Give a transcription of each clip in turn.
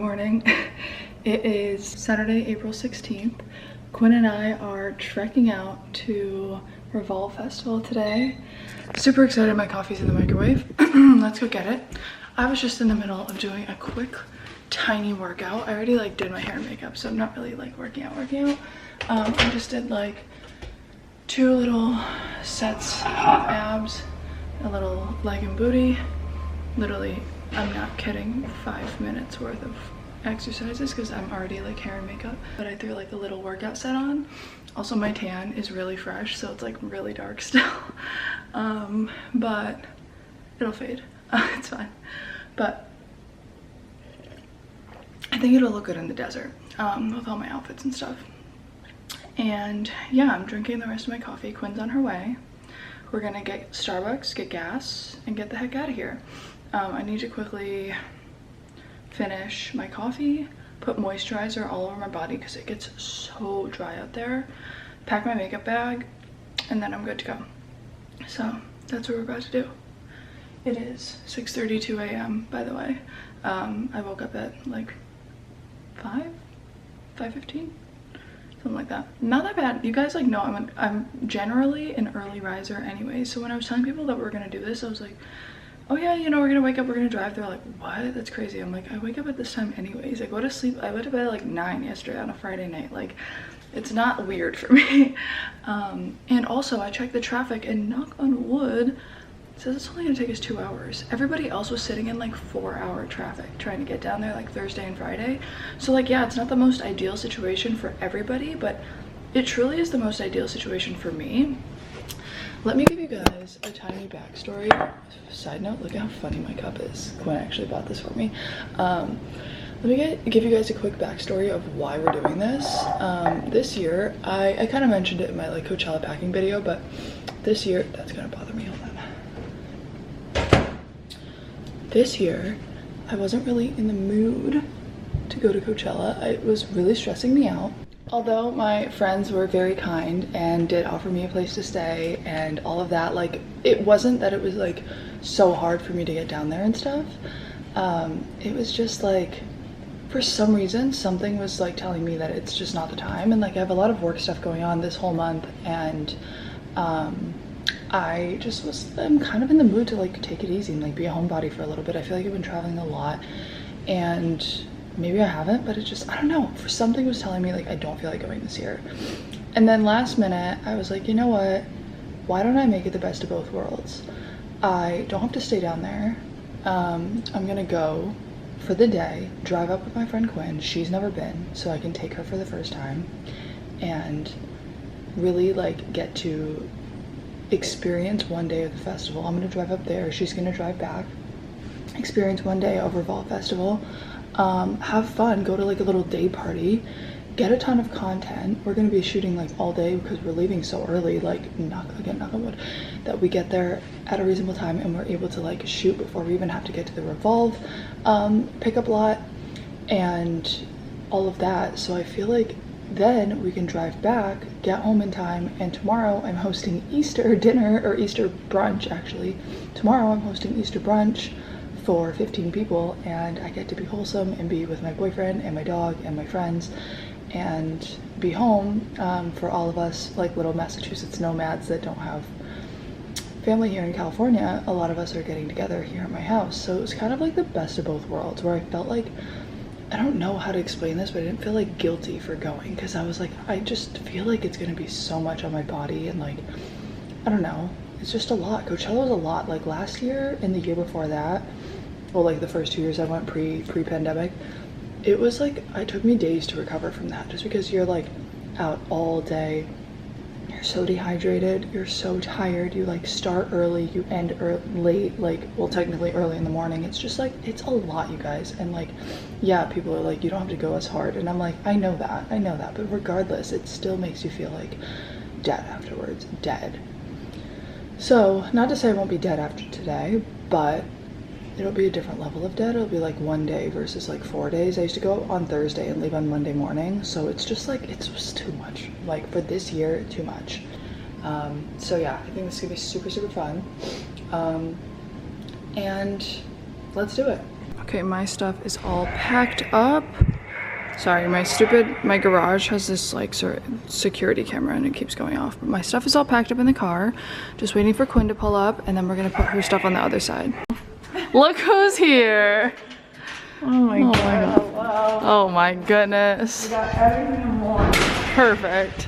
morning. It is Saturday, April 16th. Quinn and I are trekking out to Revolve Festival today. Super excited, my coffee's in the microwave. Let's go get it. I was just in the middle of doing a quick tiny workout. I already did my hair and makeup, so I'm not really working out. I just did 2 little sets of abs, a little leg and booty. Literally, I'm not kidding, 5 minutes worth of exercises because I'm already hair and makeup. But I threw a little workout set on. Also, my tan is really fresh, so it's really dark still. But it'll fade. It's fine. But I think it'll look good in the desert with all my outfits and stuff. And yeah, I'm drinking the rest of my coffee. Quinn's on her way. We're gonna get Starbucks, get gas, and get the heck out of here. I need to quickly finish my coffee, put moisturizer all over my body because it gets so dry out there, pack my makeup bag, and then I'm good to go. So that's what we're about to do. It is 6:32 a.m. by the way. I woke up at 5:15, something like that. Not that bad. You guys know I'm generally an early riser anyway, so when I was telling people that we're gonna do this, I was like, oh yeah, we're gonna wake up, we're gonna drive. They're like, what? That's crazy. I'm like, I wake up at this time anyways. I go to sleep, I went to bed at 9 yesterday on a Friday night. It's not weird for me. And also I checked the traffic, and knock on wood, it says it's only gonna take us 2 hours. Everybody else was sitting in 4-hour traffic trying to get down there Thursday and Friday. So yeah, it's not the most ideal situation for everybody, but it truly is the most ideal situation for me. Let me give you guys a tiny backstory. Side note, look how funny my cup is. Quinn actually bought this for me. Let me give you guys a quick backstory of why we're doing this. This year, I kind of mentioned it in my Coachella packing video, but this year, that's gonna bother me, hold on. This year, I wasn't really in the mood to go to Coachella. It was really stressing me out. Although my friends were very kind and did offer me a place to stay and all of that, it wasn't that it was so hard for me to get down there and stuff. It was just for some reason something was telling me that it's just not the time, and I have a lot of work stuff going on this whole month, and I'm kind of in the mood to take it easy and be a homebody for a little bit. I feel like I've been traveling a lot, and maybe I haven't, but it just, I don't know, for something was telling me I don't feel like going this year. And then last minute I was like, you know what, why don't I make it the best of both worlds? I don't have to stay down there. I'm gonna go for the day, drive up with my friend Quinn. She's never been, so I can take her for the first time and really get to experience one day of the festival. I'm gonna drive up there, she's gonna drive back, experience one day of Revolve Festival. Have fun, go to a little day party, get a ton of content. We're gonna be shooting all day because we're leaving so early, knock on wood, that we get there at a reasonable time and we're able to shoot before we even have to get to the Revolve pickup lot and all of that. So I feel then we can drive back, get home in time, and tomorrow I'm hosting Easter dinner, or Easter brunch actually. Tomorrow I'm hosting Easter brunch for 15 people, and I get to be wholesome and be with my boyfriend and my dog and my friends and be home for all of us little Massachusetts nomads that don't have family here in California. A lot of us are getting together here at my house, so it was kind of the best of both worlds, where I felt I don't know how to explain this, but I didn't feel guilty for going, because I was I just feel it's gonna be so much on my body, and I don't know, it's just a lot. Coachella was a lot. Last year and the year before that, well, the first 2 years I went pre-pandemic, it was I took me days to recover from that, just because you're out all day, you're so dehydrated, you're so tired, you start early, you end late, well, technically early in the morning. It's just it's a lot, you guys. And yeah, people are you don't have to go as hard, and I'm I know that, but regardless, it still makes you feel dead afterwards, dead. So not to say I won't be dead after today, but it'll be a different level of dead. It'll be one day versus 4 days. I used to go on Thursday and leave on Monday morning, so it's just it's just too much. For this year, too much. So yeah, I think this is gonna be super, super fun. And let's do it. Okay, my stuff is all packed up. Sorry, my garage has this like security camera and it keeps going off. But my stuff is all packed up in the car. Just waiting for Quinn to pull up and then we're gonna put her stuff on the other side. Look who's here. Oh my god. Wow. Oh my goodness. We got everything and more. Perfect.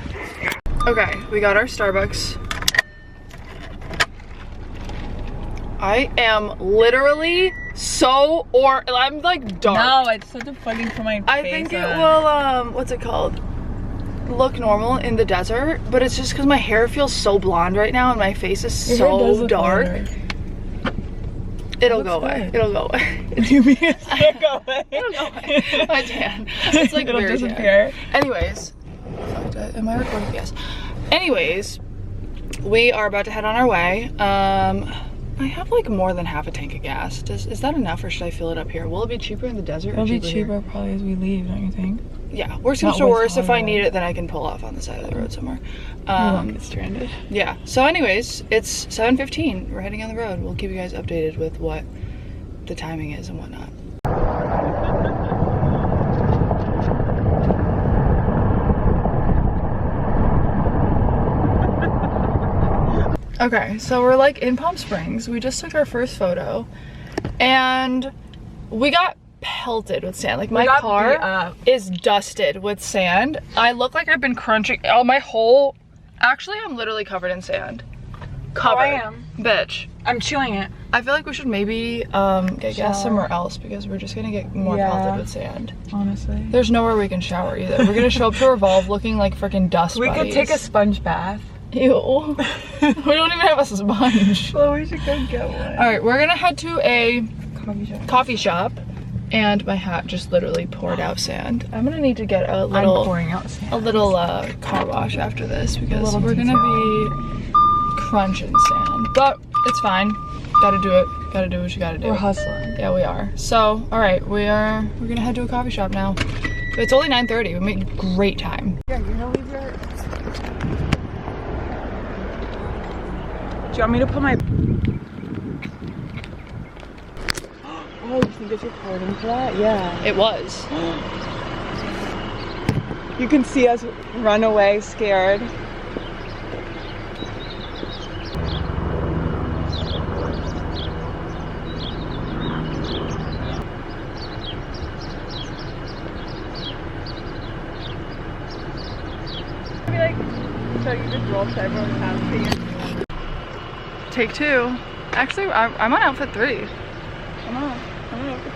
Okay, we got our Starbucks. I am literally I'm like dark. No, it's so deflating for my face. I think it will, what's it called? Look normal in the desert, but it's just because my hair feels so blonde right now and my face is so dark. It'll go away. It'll go away. You mean it'll go away? It'll go away. My tan. It's like it'll very disappear. Tan. Anyways, am I recording? Yes. Anyways, we are about to head on our way. I have like more than half a tank of gas. Is that enough or should I fill it up here? Will it be cheaper in the desert? It'll be cheaper probably as we leave, don't you think? Yeah, worst comes to worst, if I need it, then I can pull off on the side of the road somewhere. We won't get stranded. Yeah, so anyways, it's 7:15. We're heading on the road. We'll keep you guys updated with what the timing is and whatnot. Okay, so we're like in Palm Springs. We just took our first photo and we got pelted with sand. Like my car is dusted with sand. I look like I've been crunching actually I'm literally covered in sand. Covered. Oh, I am. Bitch. I'm chewing it. I feel like we should maybe get gas somewhere else because we're just gonna get more pelted with sand. Honestly. There's nowhere we can shower either. We're gonna show up to Revolve looking like freaking dust We buddies. could take a sponge bath. Ew. We don't even have a sponge. Well, we should go get one. Alright, we're gonna head to a coffee shop. And my hat just literally poured out sand. I'm gonna need to get a little car wash after this because we're gonna be crunching sand. But it's fine. Gotta do it. Gotta do what you gotta do. We're hustling. Yeah, we are. So, alright, we're gonna head to a coffee shop now. It's only 9:30. We made great time. Yeah, you're gonna leave your... Do you want me to put my... Oh, you think it's recording for that? Yeah. It was. You can see us run away scared. So you just roll to everyone's house. Take two. Actually, I'm on outfit 3. I'm on outfit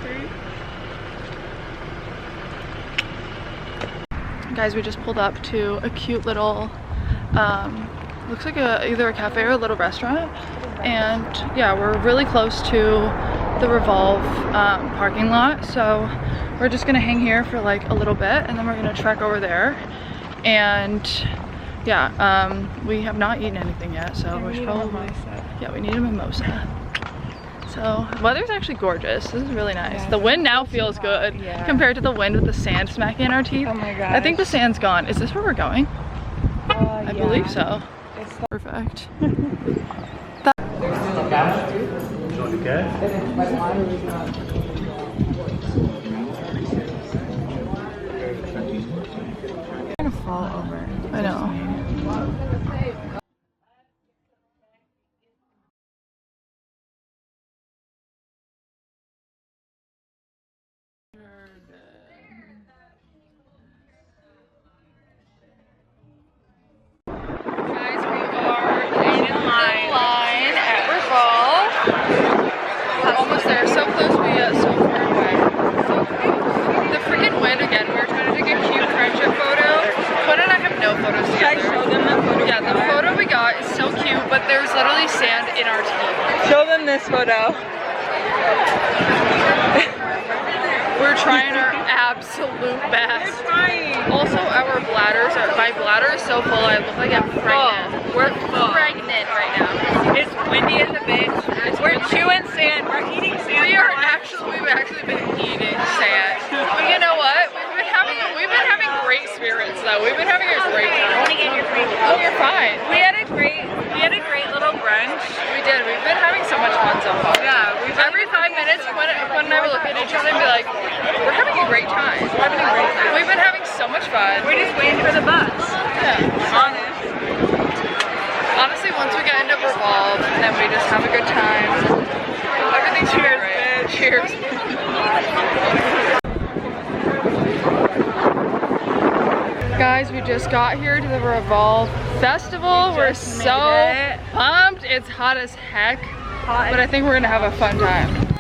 3. Guys, we just pulled up to a cute little, looks like either a cafe or a little restaurant. And yeah, we're really close to the Revolve parking lot. So we're just gonna hang here for like a little bit and then we're gonna trek over there. And yeah, we have not eaten anything yet, so we should probably, we need a mimosa. So weather's actually gorgeous. This is really nice. Yeah, the wind now feels good compared to the wind with the sand smacking in our teeth. Oh my god. I think the sand's gone. Is this where we're going? I believe so. It's perfect. I'm gonna fall over. I know. Show them this photo. We're trying our absolute best. Also, my bladder is so full, I look like I'm pregnant. We're pregnant right now. It's windy as a bitch. We're chewing sand. We're eating sand. We've actually been eating sand. But you know what? We've been having great spirits though. We've been having a great time. Oh, you're fine. We had a great little brunch. We did. We've been having so much fun so far. Yeah. Every 5 minutes, Quinn and I were looking at each other just got here to the Revolve Festival. We're so pumped. It's hot as heck, but I think we're gonna have a fun time.